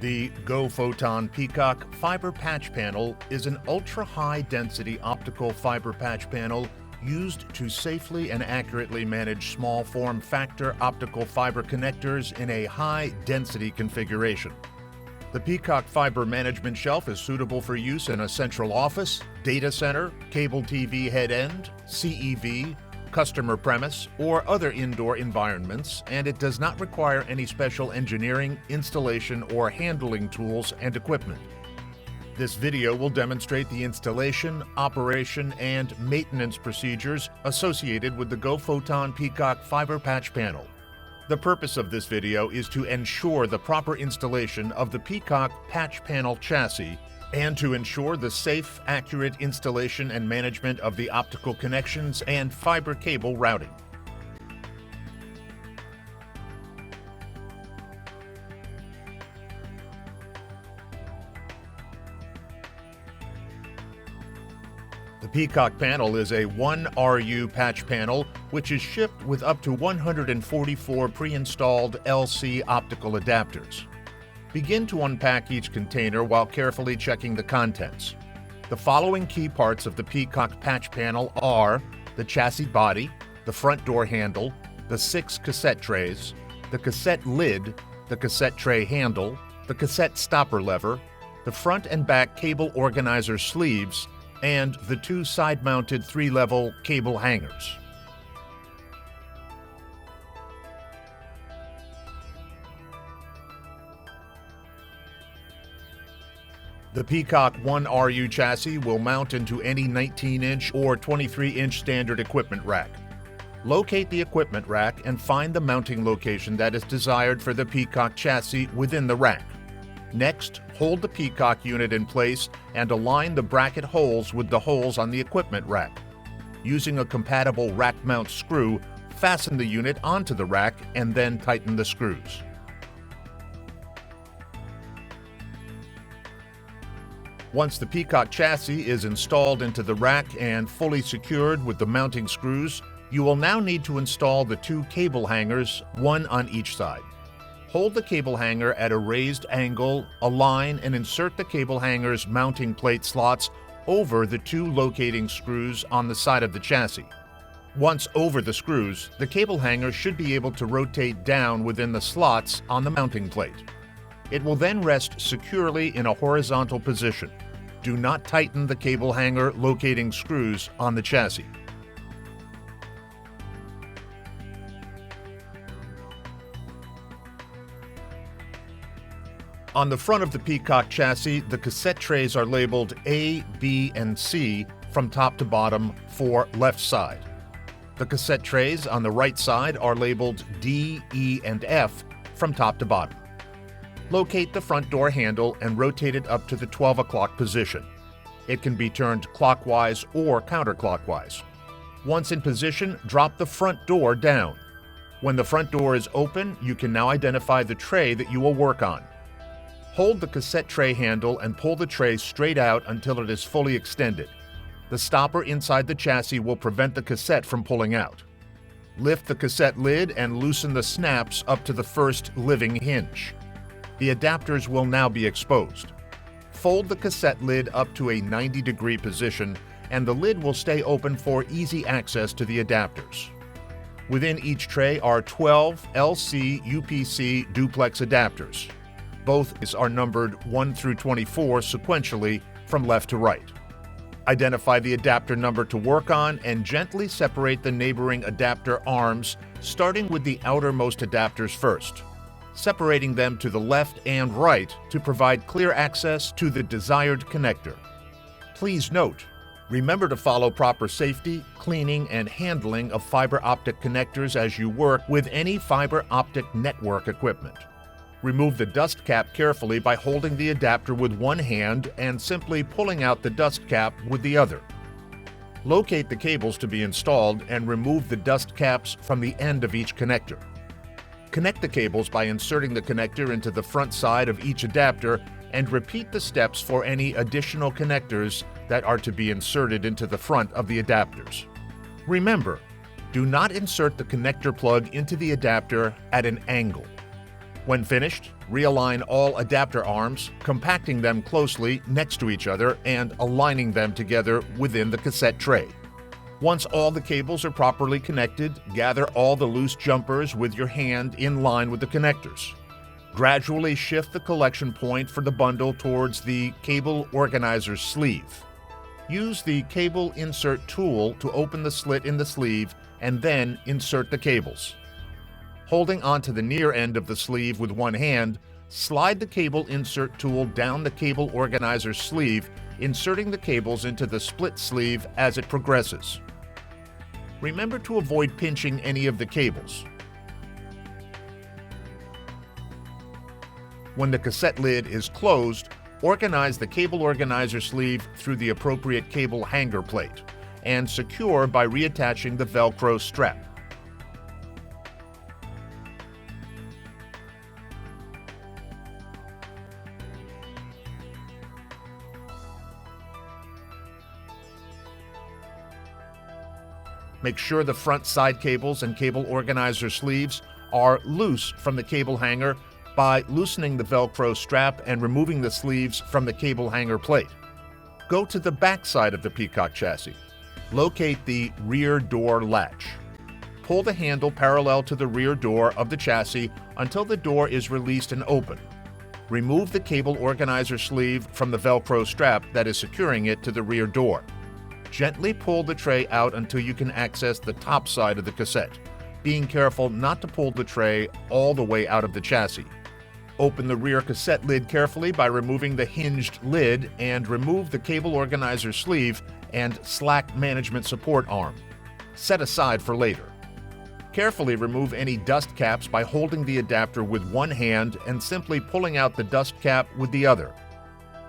The Foton Peacock Fiber Patch Panel is an ultra-high density optical fiber patch panel used to safely and accurately manage small form factor optical fiber connectors in a high density configuration. The Peacock Fiber Management Shelf is suitable for use in a central office, data center, cable TV head end, CEV, customer premise, or other indoor environments, and it does not require any special engineering, installation, or handling tools and equipment. This video will demonstrate the installation, operation, and maintenance procedures associated with the Foton Peacock Fiber Patch Panel. The purpose of this video is to ensure the proper installation of the Peacock Patch Panel chassis and to ensure the safe, accurate installation and management of the optical connections and fiber cable routing. The Peacock panel is a 1RU patch panel which is shipped with up to 144 pre-installed LC optical adapters. Begin to unpack each container while carefully checking the contents. The following key parts of the Peacock patch panel are the chassis body, the front door handle, the 6 cassette trays, the cassette lid, the cassette tray handle, the cassette stopper lever, the front and back cable organizer sleeves, and the 2 side-mounted 3-level cable hangers. The Peacock 1RU chassis will mount into any 19-inch or 23-inch standard equipment rack. Locate the equipment rack and find the mounting location that is desired for the Peacock chassis within the rack. Next, hold the Peacock unit in place and align the bracket holes with the holes on the equipment rack. Using a compatible rack mount screw, fasten the unit onto the rack and then tighten the screws. Once the Peacock chassis is installed into the rack and fully secured with the mounting screws, you will now need to install the 2 cable hangers, one on each side. Hold the cable hanger at a raised angle, align and insert the cable hanger's mounting plate slots over the 2 locating screws on the side of the chassis. Once over the screws, the cable hanger should be able to rotate down within the slots on the mounting plate. It will then rest securely in a horizontal position. Do not tighten the cable hanger locating screws on the chassis. On the front of the Peacock chassis, the cassette trays are labeled A, B, and C from top to bottom for left side. The cassette trays on the right side are labeled D, E, and F from top to bottom. Locate the front door handle and rotate it up to the 12 o'clock position. It can be turned clockwise or counterclockwise. Once in position, drop the front door down. When the front door is open, you can now identify the tray that you will work on. Hold the cassette tray handle and pull the tray straight out until it is fully extended. The stopper inside the chassis will prevent the cassette from pulling out. Lift the cassette lid and loosen the snaps up to the first living hinge. The adapters will now be exposed. Fold the cassette lid up to a 90-degree position and the lid will stay open for easy access to the adapters. Within each tray are 12 LC UPC duplex adapters. Both are numbered 1 through 24 sequentially from left to right. Identify the adapter number to work on and gently separate the neighboring adapter arms, starting with the outermost adapters first, separating them to the left and right to provide clear access to the desired connector. Please note, remember to follow proper safety, cleaning, and handling of fiber optic connectors as you work with any fiber optic network equipment. Remove the dust cap carefully by holding the adapter with one hand and simply pulling out the dust cap with the other. Locate the cables to be installed and remove the dust caps from the end of each connector. Connect the cables by inserting the connector into the front side of each adapter and repeat the steps for any additional connectors that are to be inserted into the front of the adapters. Remember, do not insert the connector plug into the adapter at an angle. When finished, realign all adapter arms, compacting them closely next to each other and aligning them together within the cassette tray. Once all the cables are properly connected, gather all the loose jumpers with your hand in line with the connectors. Gradually shift the collection point for the bundle towards the cable organizer sleeve. Use the cable insert tool to open the slit in the sleeve and then insert the cables. Holding onto the near end of the sleeve with one hand, slide the cable insert tool down the cable organizer sleeve, inserting the cables into the split sleeve as it progresses. Remember to avoid pinching any of the cables. When the cassette lid is closed, organize the cable organizer sleeve through the appropriate cable hanger plate and secure by reattaching the Velcro strap. Make sure the front side cables and cable organizer sleeves are loose from the cable hanger by loosening the Velcro strap and removing the sleeves from the cable hanger plate. Go to the back side of the Peacock chassis. Locate the rear door latch. Pull the handle parallel to the rear door of the chassis until the door is released and open. Remove the cable organizer sleeve from the Velcro strap that is securing it to the rear door. Gently pull the tray out until you can access the top side of the cassette, being careful not to pull the tray all the way out of the chassis. Open the rear cassette lid carefully by removing the hinged lid and remove the cable organizer sleeve and slack management support arm. Set aside for later. Carefully remove any dust caps by holding the adapter with one hand and simply pulling out the dust cap with the other.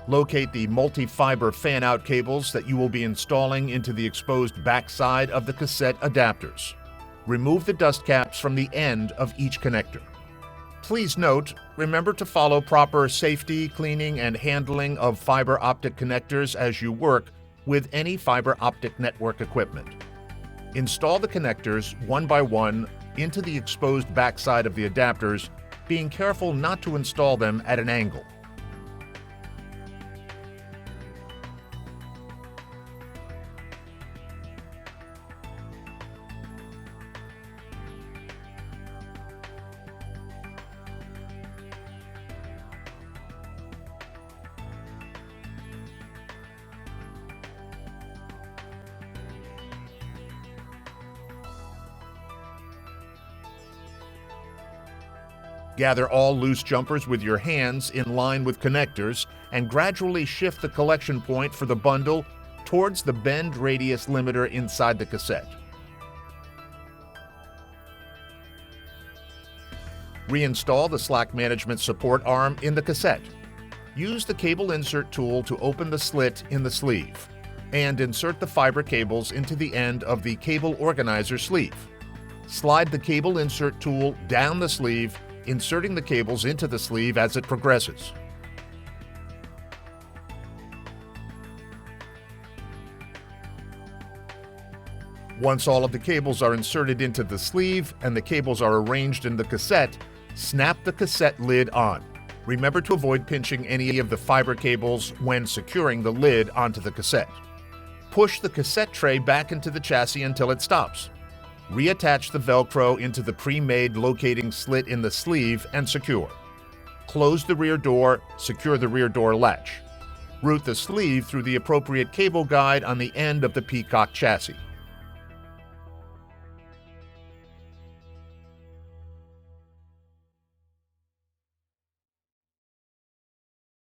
Locate the multi-fiber fan-out cables that you will be installing into the exposed backside of the cassette adapters. Remove the dust caps from the end of each connector. Please note, remember to follow proper safety, cleaning, and handling of fiber optic connectors as you work with any fiber optic network equipment. Install the connectors one by one into the exposed backside of the adapters, being careful not to install them at an angle. Gather all loose jumpers with your hands in line with connectors and gradually shift the collection point for the bundle towards the bend radius limiter inside the cassette. Reinstall the slack management support arm in the cassette. Use the cable insert tool to open the slit in the sleeve and insert the fiber cables into the end of the cable organizer sleeve. Slide the cable insert tool down the sleeve, inserting the cables into the sleeve as it progresses. Once all of the cables are inserted into the sleeve and the cables are arranged in the cassette, snap the cassette lid on. Remember to avoid pinching any of the fiber cables when securing the lid onto the cassette. Push the cassette tray back into the chassis until it stops. Reattach the Velcro into the pre-made locating slit in the sleeve and secure. Close the rear door, secure the rear door latch. Route the sleeve through the appropriate cable guide on the end of the Peacock chassis.